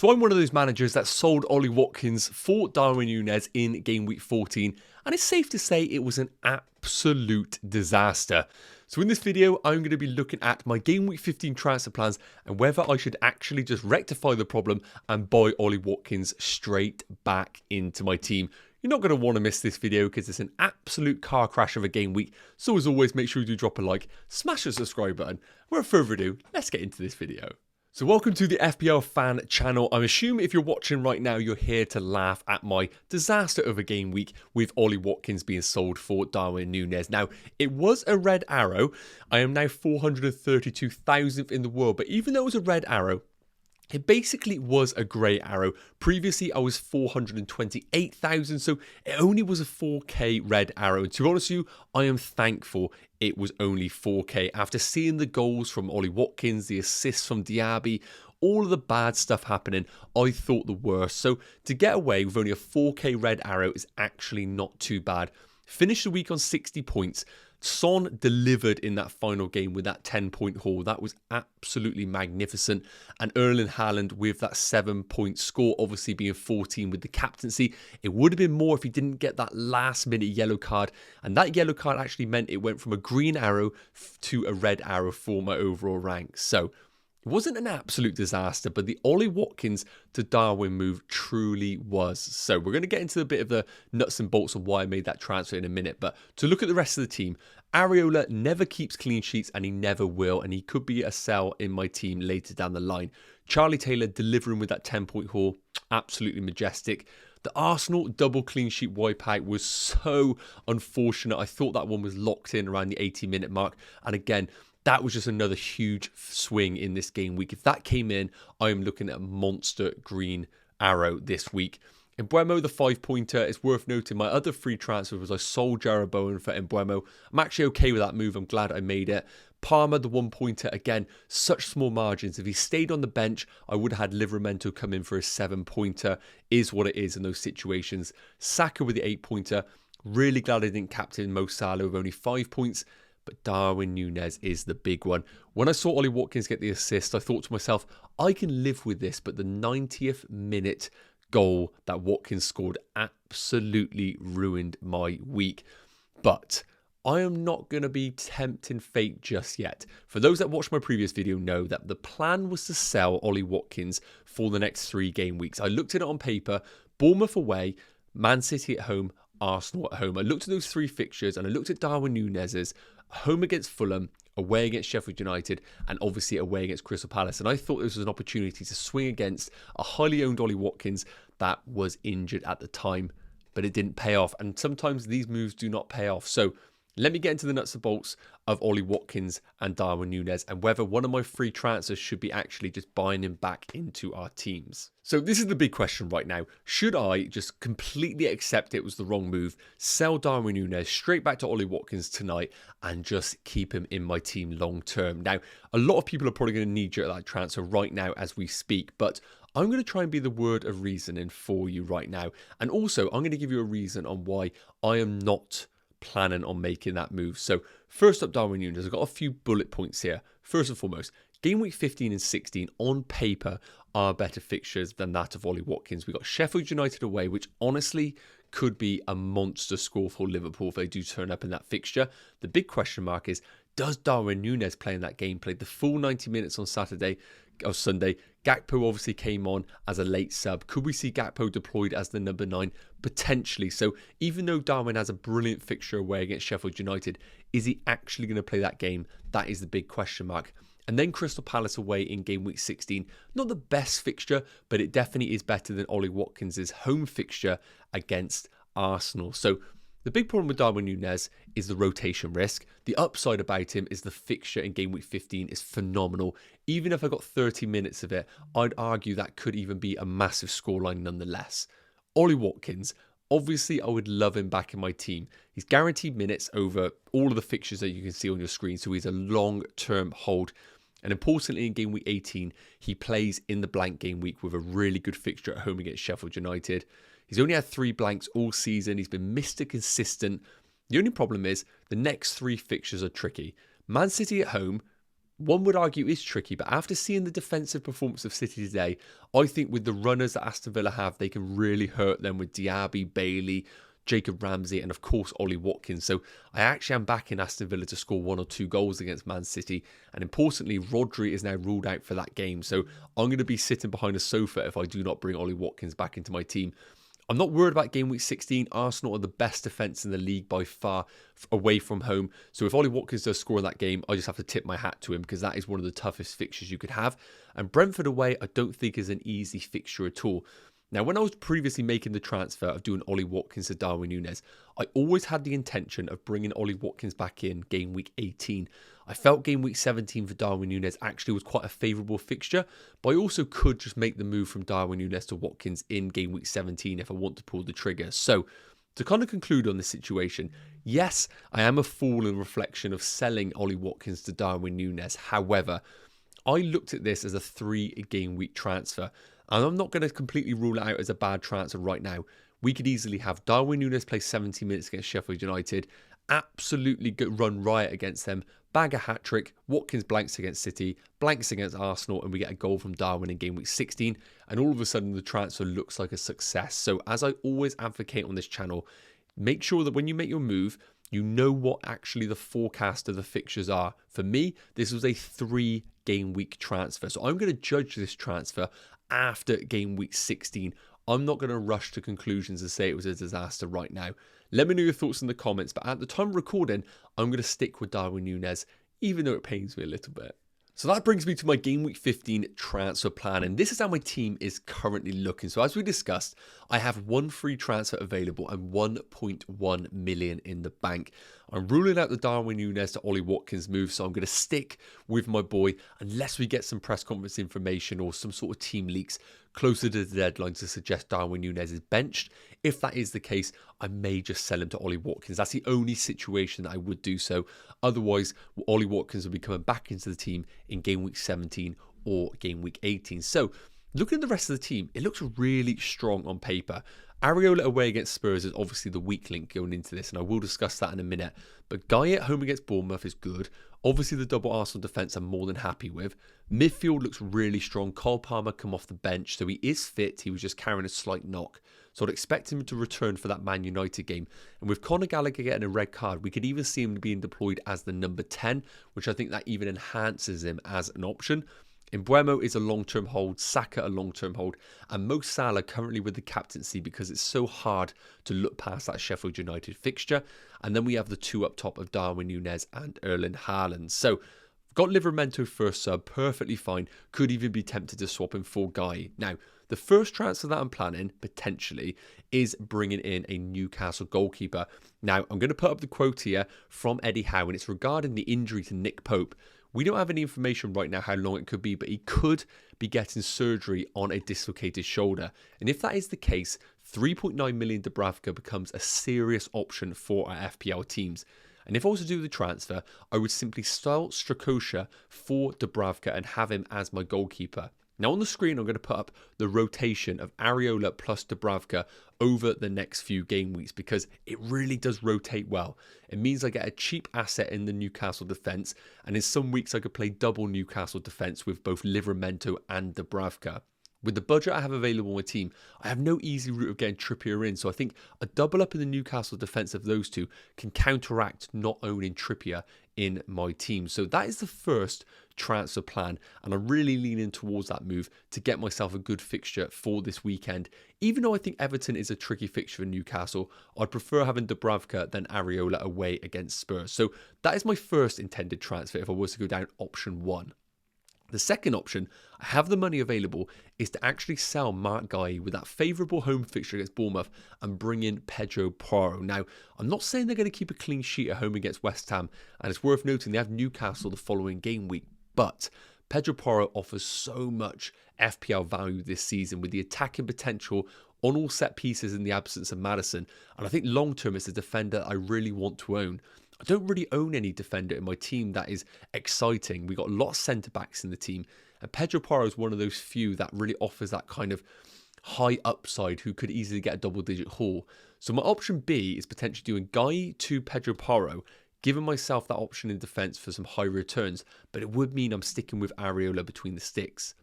So I'm one of those managers that sold Ollie Watkins for Darwin Nunez in game week 14, and it's safe to say it was an absolute disaster. So in this video, I'm going to be looking at my game week 15 transfer plans and whether I should actually just rectify the problem and buy Ollie Watkins straight back into my team. You're not going to want to miss this video because it's an absolute car crash of a game week. So as always, make sure you do drop a like, smash the subscribe button. Without further ado, let's get into this video. So welcome to the FPL fan channel. I'm assuming if you're watching right now, you're here to laugh at my disaster of a game week with Ollie Watkins being sold for Darwin Nunez. Now, it was a red arrow. I am now 432,000th in the world, but even though it was a red arrow, it basically was a grey arrow. Previously, I was 428,000, so it only was a 4k red arrow. And to be honest with you, I am thankful it was only 4k. After seeing the goals from Ollie Watkins, the assists from Diaby, all of the bad stuff happening, I thought the worst. So to get away with only a 4k red arrow is actually not too bad. Finished the week on 60 points. Son delivered in that final game with that 10-point haul. That was absolutely magnificent. And Erling Haaland with that 7-point score, obviously being 14 with the captaincy. It would have been more if he didn't get that last-minute yellow card. And that yellow card actually meant it went from a green arrow to a red arrow for my overall rank. So it wasn't an absolute disaster, but the Ollie Watkins to Darwin move truly was. So we're going to get into a bit of the nuts and bolts of why I made that transfer in a minute. But to look at the rest of the team, Areola never keeps clean sheets and he never will. And he could be a sell in my team later down the line. Charlie Taylor delivering with that 10-point haul, absolutely majestic. The Arsenal double clean sheet wipeout was so unfortunate. I thought that one was locked in around the 80-minute mark. And again, that was just another huge swing in this game week. If that came in, I am looking at a monster green arrow this week. Mbeumo, the 5-pointer, it's worth noting my other free transfer was I sold Jarrod Bowen for Mbeumo. I'm actually okay with that move. I'm glad I made it. Palmer, the 1-pointer, again, such small margins. If he stayed on the bench, I would have had Livramento come in for a 7-pointer. Is what it is in those situations. Saka with the 8-pointer. Really glad I didn't captain Mo Salah with only 5 points. But Darwin Nunez is the big one. When I saw Ollie Watkins get the assist, I thought to myself, I can live with this. But the 90th minute goal that Watkins scored absolutely ruined my week. But I am not going to be tempting fate just yet. For those that watched my previous video know that the plan was to sell Ollie Watkins for the next 3 game weeks. I looked at it on paper, Bournemouth away, Man City at home, Arsenal at home. I looked at those 3 fixtures and I looked at Darwin Nunez's home against Fulham, away against Sheffield United, and obviously away against Crystal Palace. And I thought this was an opportunity to swing against a highly owned Ollie Watkins that was injured at the time, but it didn't pay off. And sometimes these moves do not pay off. So let me get into the nuts and bolts of Ollie Watkins and Darwin Nunez and whether one of my free transfers should be actually just buying him back into our teams. So this is the big question right now. Should I just completely accept it was the wrong move, sell Darwin Nunez straight back to Ollie Watkins tonight and just keep him in my team long term? Now, a lot of people are probably going to need you at that transfer right now as we speak, but I'm going to try and be the word of reasoning for you right now. And also, I'm going to give you a reason on why I am not planning on making that move. So first up, Darwin Nunez. I've got a few bullet points here. First and foremost, game week 15 and 16 on paper are better fixtures than that of Ollie Watkins. We've got Sheffield United away, which honestly could be a monster score for Liverpool if they do turn up in that fixture. The big question mark is, does Darwin Nunez play in that game? Played the full 90 minutes on Saturday or Sunday. Gakpo obviously came on as a late sub. Could we see Gakpo deployed as the number 9? Potentially. So even though Darwin has a brilliant fixture away against Sheffield United, is he actually going to play that game? That is the big question mark. And then Crystal Palace away in game week 16. Not the best fixture, but it definitely is better than Ollie Watkins' home fixture against Arsenal. So the big problem with Darwin Nunez is the rotation risk. The upside about him is the fixture in game week 15 is phenomenal. Even if I got 30 minutes of it, I'd argue that could even be a massive scoreline nonetheless. Ollie Watkins, obviously I would love him back in my team. He's guaranteed minutes over all of the fixtures that you can see on your screen, so he's a long-term hold. And importantly, in game week 18, he plays in the blank game week with a really good fixture at home against Sheffield United. He's only had 3 blanks all season. He's been Mr. Consistent. The only problem is the next 3 fixtures are tricky. Man City at home, one would argue is tricky, but after seeing the defensive performance of City today, I think with the runners that Aston Villa have, they can really hurt them with Diaby, Bailey, Jacob Ramsey, and of course Ollie Watkins. So I actually am backing Aston Villa to score 1 or 2 goals against Man City. And importantly, Rodri is now ruled out for that game. So I'm going to be sitting behind a sofa if I do not bring Ollie Watkins back into my team. I'm not worried about game week 16. Arsenal are the best defence in the league by far away from home. So if Ollie Watkins does score in that game, I just have to tip my hat to him because that is one of the toughest fixtures you could have. And Brentford away, I don't think is an easy fixture at all. Now, when I was previously making the transfer of doing Ollie Watkins to Darwin Nunez, I always had the intention of bringing Ollie Watkins back in game week 18. I felt game week 17 for Darwin Nunez actually was quite a favourable fixture, but I also could just make the move from Darwin Nunez to Watkins in game week 17 if I want to pull the trigger. So, to kind of conclude on this situation, yes, I am a fool in reflection of selling Ollie Watkins to Darwin Nunez. However, I looked at this as a 3-game week transfer. And I'm not going to completely rule it out as a bad transfer right now. We could easily have Darwin Nunez play 70 minutes against Sheffield United, absolutely run riot against them, bag a hat-trick, Watkins blanks against City, blanks against Arsenal, and we get a goal from Darwin in game week 16. And all of a sudden, the transfer looks like a success. So as I always advocate on this channel, make sure that when you make your move, you know what actually the forecast of the fixtures are. For me, this was a 3-game week transfer. So I'm going to judge this transfer after game week 16. I'm not going to rush to conclusions and say it was a disaster right now. Let me know your thoughts in the comments, but at the time of recording, I'm going to stick with Darwin Nunez, even though it pains me a little bit. So that brings me to my game week 15 transfer plan, and this is how my team is currently looking. So as we discussed, I have 1 free transfer available and 1.1 million in the bank. I'm ruling out the Darwin Nunez to Ollie Watkins move, so I'm going to stick with my boy unless we get some press conference information or some sort of team leaks closer to the deadline to suggest Darwin Nunez is benched. If that is the case, I may just sell him to Ollie Watkins. That's the only situation that I would do so. Otherwise, Ollie Watkins will be coming back into the team in game week 17 or game week 18. So, looking at the rest of the team, it looks really strong on paper. Areola away against Spurs is obviously the weak link going into this, and I will discuss that in a minute. But Guy at home against Bournemouth is good. Obviously, the double Arsenal defence I'm more than happy with. Midfield looks really strong. Cole Palmer come off the bench, so he is fit. He was just carrying a slight knock. So I'd expect him to return for that Man United game. And with Conor Gallagher getting a red card, we could even see him being deployed as the number 10, which I think that even enhances him as an option. Mbeumo is a long-term hold, Saka a long-term hold, and Mo Salah currently with the captaincy because it's so hard to look past that Sheffield United fixture. And then we have the 2 up top of Darwin Nunez and Erling Haaland. So, got Livramento first sub, perfectly fine. Could even be tempted to swap him for Guy. Now, the first transfer that I'm planning, potentially, is bringing in a Newcastle goalkeeper. Now, I'm going to put up the quote here from Eddie Howe, and it's regarding the injury to Nick Pope. We don't have any information right now how long it could be, but he could be getting surgery on a dislocated shoulder. And if that is the case, 3.9 million Dubravka becomes a serious option for our FPL teams. And if I was to do the transfer, I would simply style Strakosha for Dubravka and have him as my goalkeeper. Now on the screen, I'm going to put up the rotation of Areola plus Dubravka over the next few game weeks because it really does rotate well. It means I get a cheap asset in the Newcastle defence, and in some weeks I could play double Newcastle defence with both Livramento and Dubravka. With the budget I have available on my team, I have no easy route of getting Trippier in, so I think a double up in the Newcastle defence of those two can counteract not owning Trippier in my team. So that is the first transfer plan, and I'm really leaning towards that move to get myself a good fixture for this weekend. Even though I think Everton is a tricky fixture for Newcastle, I'd prefer having Dubravka than Areola away against Spurs. So that is my first intended transfer if I was to go down option 1. The second option, I have the money available, is to actually sell Mark Guy with that favourable home fixture against Bournemouth and bring in Pedro Porro. Now, I'm not saying they're going to keep a clean sheet at home against West Ham, and it's worth noting they have Newcastle the following game week, but Pedro Porro offers so much FPL value this season with the attacking potential on all set pieces in the absence of Maddison, and I think long term it's a defender I really want to own. I don't really own any defender in my team that is exciting. We got a lot of centre-backs in the team, and Pedro Porro is one of those few that really offers that kind of high upside who could easily get a double-digit haul. So my option B is potentially doing Guy to Pedro Porro, giving myself that option in defence for some high returns, but it would mean I'm sticking with Areola between the sticks.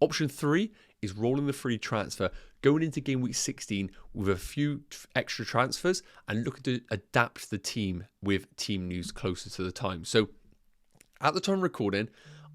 Option 3 is rolling the free transfer, going into game week 16 with a few extra transfers and looking to adapt the team with team news closer to the time. So at the time of recording,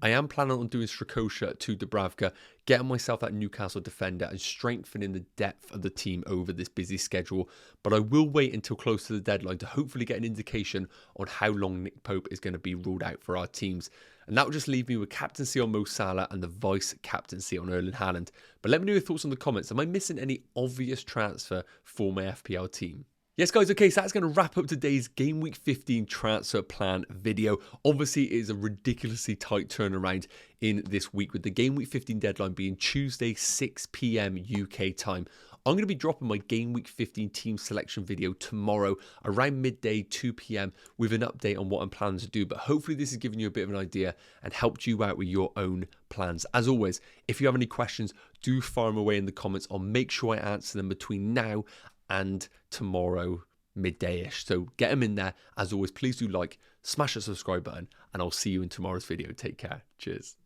I am planning on doing Strakosha to Dubravka, getting myself that Newcastle defender and strengthening the depth of the team over this busy schedule. But I will wait until close to the deadline to hopefully get an indication on how long Nick Pope is going to be ruled out for our teams. And that will just leave me with captaincy on Mo Salah and the vice captaincy on Erling Haaland. But let me know your thoughts in the comments. Am I missing any obvious transfer for my FPL team? Yes, guys, okay, so that's going to wrap up today's Game Week 15 transfer plan video. Obviously, it is a ridiculously tight turnaround in this week with the Game Week 15 deadline being Tuesday, 6 p.m. UK time. I'm going to be dropping my Game Week 15 team selection video tomorrow around midday, 2 p.m. with an update on what I'm planning to do. But hopefully this has given you a bit of an idea and helped you out with your own plans. As always, if you have any questions, do fire them away in the comments. I'll make sure I answer them between now and tomorrow midday-ish. So get them in there. As always, please do like, smash that subscribe button, and I'll see you in tomorrow's video. Take care. Cheers.